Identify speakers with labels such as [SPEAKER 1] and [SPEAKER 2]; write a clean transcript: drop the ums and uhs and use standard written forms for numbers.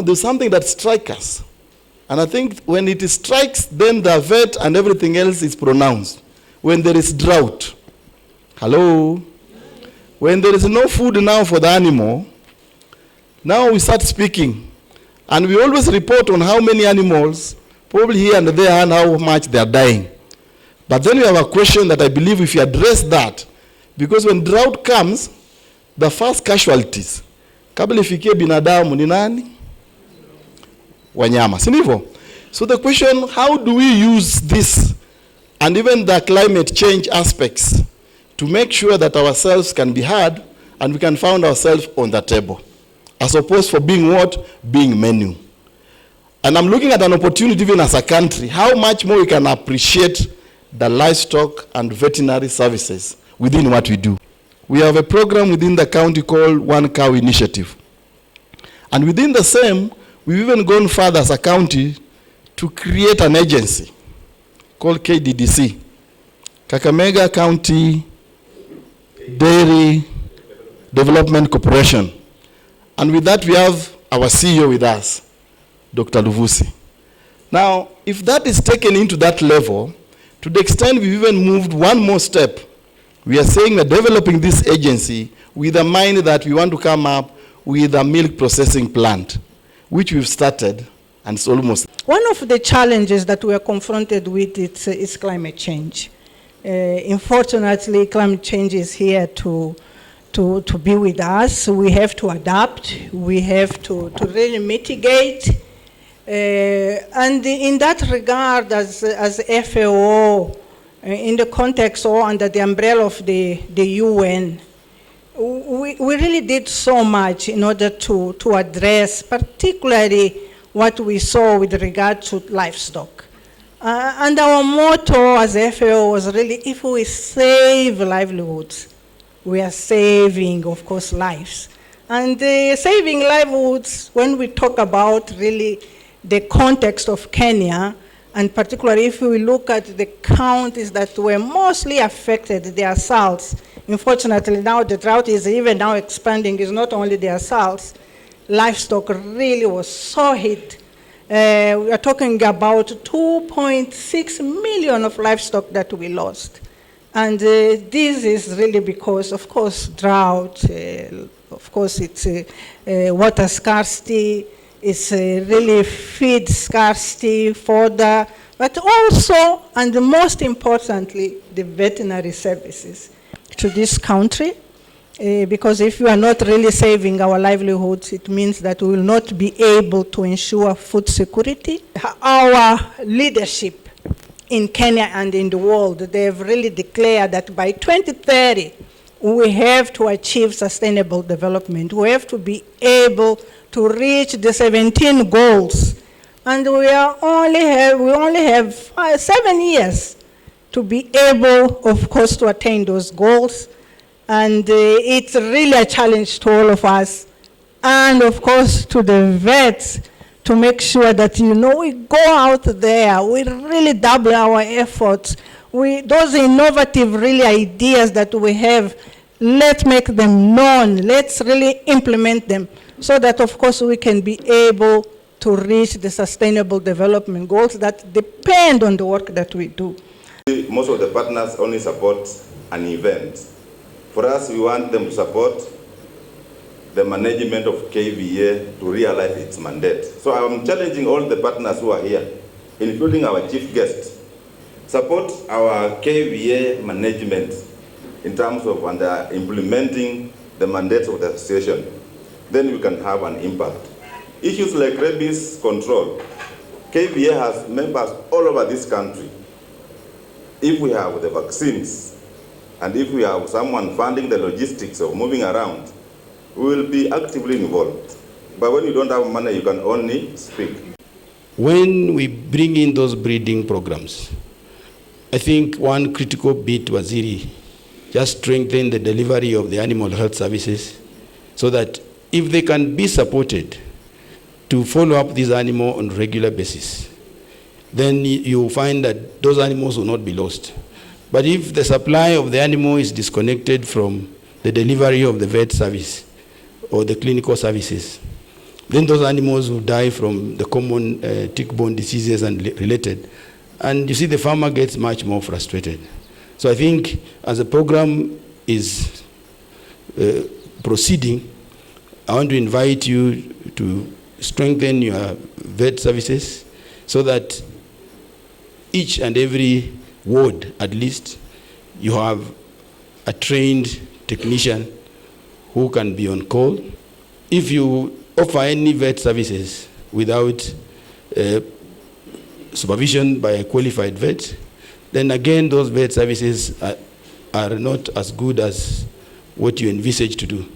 [SPEAKER 1] there's something that strikes us. And I think when it strikes, then the vet and everything else is pronounced. When there is drought. Hello? When there is no food now for the animal, now we start speaking. And we always report on how many animals, probably here and there, and how much they are dying. But then we have a question that I believe if you address that, because when drought comes, the first casualties, kabla ifikie binadamu ni nani? Wanyama, si ndivyo? So the question, how do we use this and even the climate change aspects to make sure that ourselves can be heard and we can find ourselves on the table, as opposed for being what? Being menu. And I'm looking at an opportunity even as a country, how much more we can appreciate the livestock and veterinary services within what we do. We have a program within the county called One Cow Initiative. And within the same, we've even gone further as a county to create an agency called KDDC, Kakamega County Dairy Development Corporation. And with that, we have our CEO with us, Dr. Luvusi. Now, if that is taken into that level, to the extent we've even moved one more step, we are saying we're developing this agency with a mind that we want to come up with a milk processing plant, which we've started, and it's almost.
[SPEAKER 2] One of the challenges that we are confronted with is climate change. Unfortunately, climate change is here to be with us. We have to adapt. We have to really mitigate. And in that regard, as FAO, in the context or under the umbrella of the UN, we really did so much in order to address particularly what we saw with regard to livestock. And our motto as FAO was really, if we save livelihoods, we are saving, of course, lives. And saving livelihoods, when we talk about really the context of Kenya, and particularly if we look at the counties that were mostly affected, the assaults. Unfortunately, now the drought is even now expanding. It's not only the assaults. Livestock really was so hit. We are talking about 2.6 million of livestock that we lost. And this is really because, of course, drought, of course, it's water scarcity, it's really feed scarcity, fodder, but also, and most importantly, the veterinary services to this country. Because if we are not really saving our livelihoods, it means that we will not be able to ensure food security. Our leadership in Kenya and in the world, they have really declared that by 2030, we have to achieve sustainable development. We have to be able to reach the 17 goals. And we only have 7 years to be able, of course, to attain those goals. And it's really a challenge to all of us. And of course, to the vets, to make sure that, we go out there, we really double our efforts. Those innovative really ideas that we have, let's make them known. Let's really implement them so that, of course, we can be able to reach the sustainable development goals that depend on the work that we do.
[SPEAKER 3] Most of the partners only support an event. For us, we want them to support the management of KVA to realize its mandate. So I'm challenging all the partners who are here, including our chief guest, support our KVA management in terms of implementing the mandates of the association. Then we can have an impact. Issues like rabies control, KVA has members all over this country. If we have the vaccines, and if we have someone funding the logistics of moving around, we will be actively involved. But when you don't have money, you can only speak.
[SPEAKER 4] When we bring in those breeding programs, I think one critical bit was really just strengthen the delivery of the animal health services so that if they can be supported to follow up these animals on a regular basis, then you find that those animals will not be lost. But if the supply of the animal is disconnected from the delivery of the vet service or the clinical services, Then those animals will die from the common tick-borne diseases and related. And you see the farmer gets much more frustrated. So I think as the program is proceeding, I want to invite you to strengthen your vet services so that each and every ward, at least, you have a trained technician who can be on call. If you offer any vet services without supervision by a qualified vet, then again those vet services are not as good as what you envisage to do.